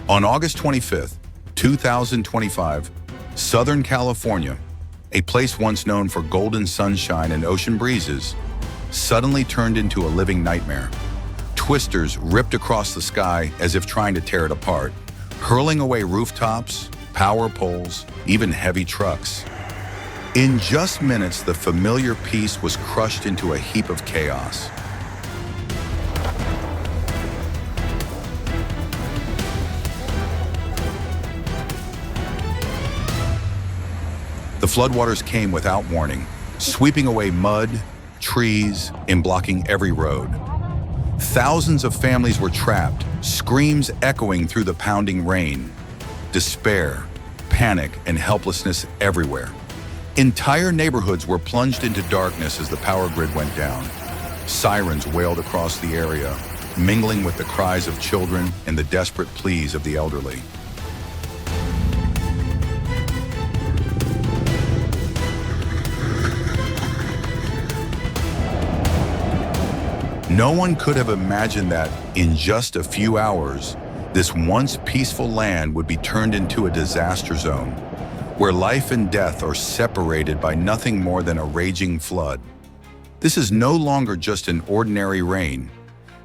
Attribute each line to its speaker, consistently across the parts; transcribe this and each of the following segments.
Speaker 1: On August 25th, 2025, Southern California, a place once known for golden sunshine and ocean breezes, suddenly turned into a living nightmare. Twisters ripped across the sky as if trying to tear it apart, hurling away rooftops, power poles, even heavy trucks. In just minutes, the familiar peace was crushed into a heap of chaos. The floodwaters came without warning, sweeping away mud, trees, and blocking every road. Thousands of families were trapped, screams echoing through the pounding rain. Despair, panic, and helplessness everywhere. Entire neighborhoods were plunged into darkness as the power grid went down. Sirens wailed across the area, mingling with the cries of children and the desperate pleas of the elderly. No one could have imagined that, in just a few hours, this once peaceful land would be turned into a disaster zone, where life and death are separated by nothing more than a raging flood. This is no longer just an ordinary rain.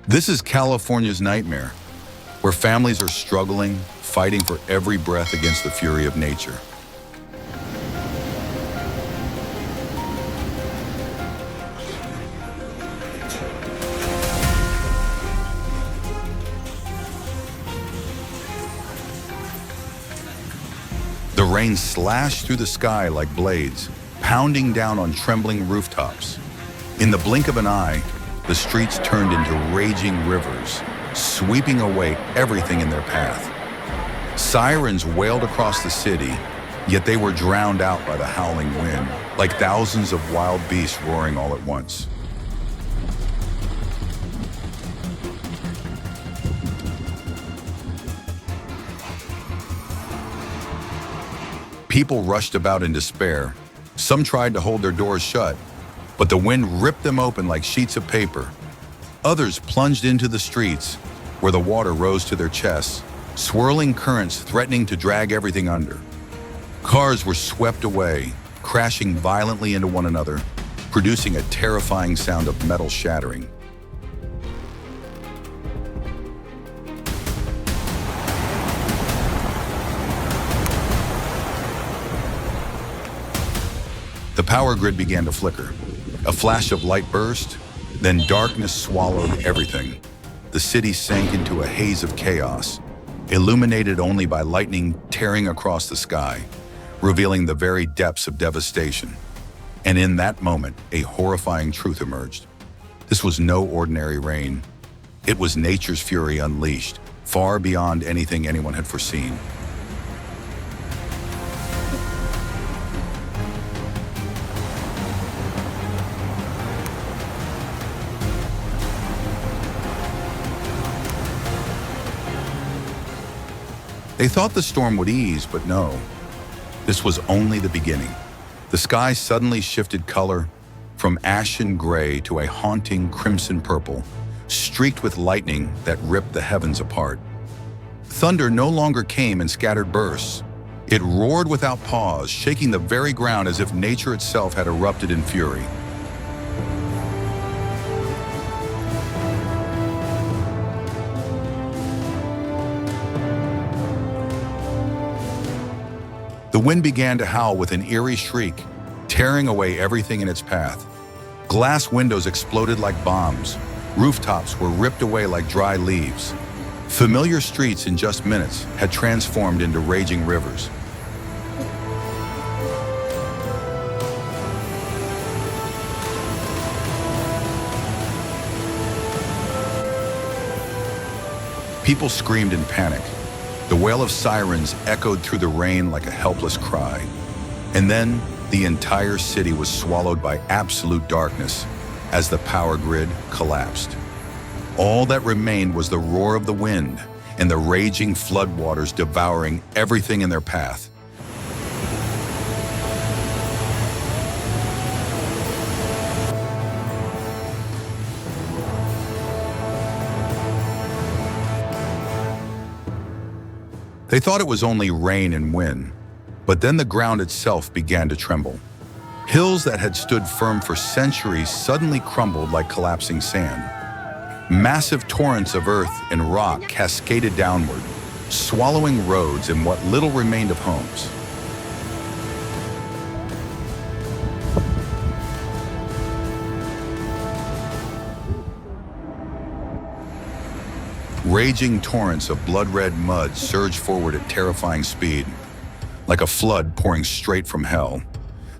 Speaker 1: This is California's nightmare, where families are struggling, fighting for every breath against the fury of nature. The rain slashed through the sky like blades, pounding down on trembling rooftops. In the blink of an eye, the streets turned into raging rivers, sweeping away everything in their path. Sirens wailed across the city, yet they were drowned out by the howling wind, like thousands of wild beasts roaring all at once. People rushed about in despair. Some tried to hold their doors shut, but the wind ripped them open like sheets of paper. Others plunged into the streets, where the water rose to their chests, swirling currents threatening to drag everything under. Cars were swept away, crashing violently into one another, producing a terrifying sound of metal shattering. The power grid began to flicker. A flash of light burst, then darkness swallowed everything. The city sank into a haze of chaos, illuminated only by lightning tearing across the sky, revealing the very depths of devastation. And in that moment, a horrifying truth emerged. This was no ordinary rain. It was nature's fury unleashed, far beyond anything anyone had foreseen. They thought the storm would ease, but no. This was only the beginning. The sky suddenly shifted color from ashen gray to a haunting crimson purple, streaked with lightning that ripped the heavens apart. Thunder no longer came in scattered bursts. It roared without pause, shaking the very ground as if nature itself had erupted in fury. The wind began to howl with an eerie shriek, tearing away everything in its path. Glass windows exploded like bombs. Rooftops were ripped away like dry leaves. Familiar streets in just minutes had transformed into raging rivers. People screamed in panic. The wail of sirens echoed through the rain like a helpless cry. And then the entire city was swallowed by absolute darkness as the power grid collapsed. All that remained was the roar of the wind and the raging floodwaters devouring everything in their path. They thought it was only rain and wind, but then the ground itself began to tremble. Hills that had stood firm for centuries suddenly crumbled like collapsing sand. Massive torrents of earth and rock cascaded downward, swallowing roads and what little remained of homes. Raging torrents of blood-red mud surged forward at terrifying speed. Like a flood pouring straight from hell,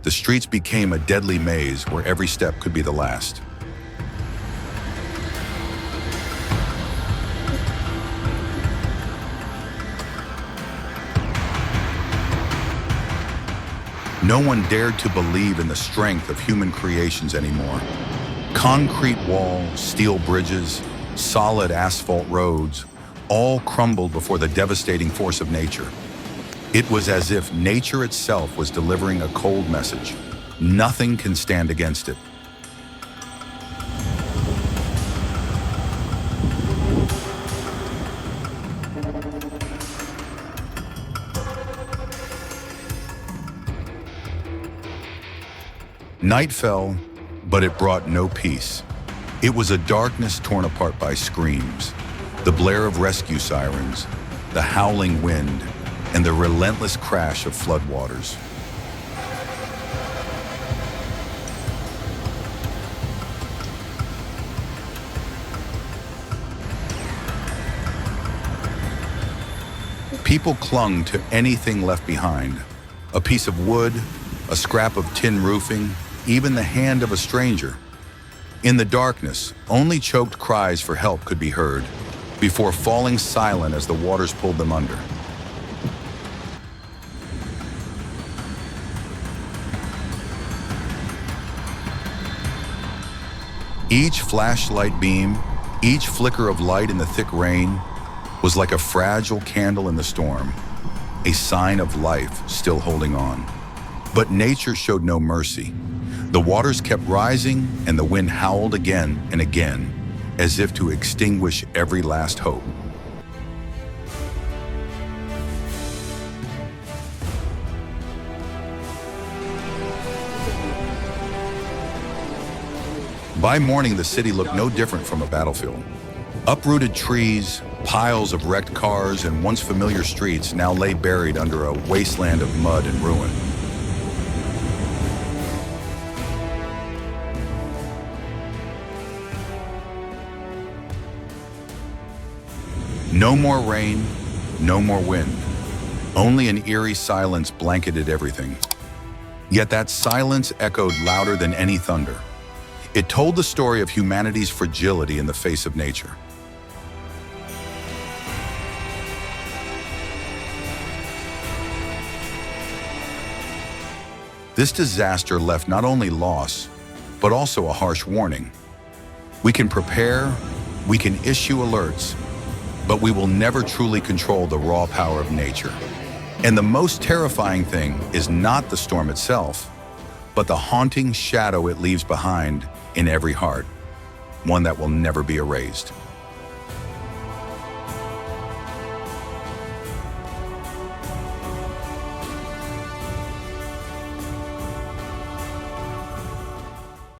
Speaker 1: the streets became a deadly maze where every step could be the last. No one dared to believe in the strength of human creations anymore. Concrete walls, steel bridges, solid asphalt roads, all crumbled before the devastating force of nature. It was as if nature itself was delivering a cold message. Nothing can stand against it. Night fell, but it brought no peace. It was a darkness torn apart by screams, the blare of rescue sirens, the howling wind, and the relentless crash of floodwaters. People clung to anything left behind, a piece of wood, a scrap of tin roofing, even the hand of a stranger. In the darkness, only choked cries for help could be heard, before falling silent as the waters pulled them under. Each flashlight beam, each flicker of light in the thick rain, was like a fragile candle in the storm, a sign of life still holding on. But nature showed no mercy. The waters kept rising, and the wind howled again and again, as if to extinguish every last hope. By morning, the city looked no different from a battlefield. Uprooted trees, piles of wrecked cars, and once familiar streets now lay buried under a wasteland of mud and ruin. No more rain, no more wind. Only an eerie silence blanketed everything. Yet that silence echoed louder than any thunder. It told the story of humanity's fragility in the face of nature. This disaster left not only loss, but also a harsh warning. We can prepare, we can issue alerts, but we will never truly control the raw power of nature. And the most terrifying thing is not the storm itself, but the haunting shadow it leaves behind in every heart, one that will never be erased.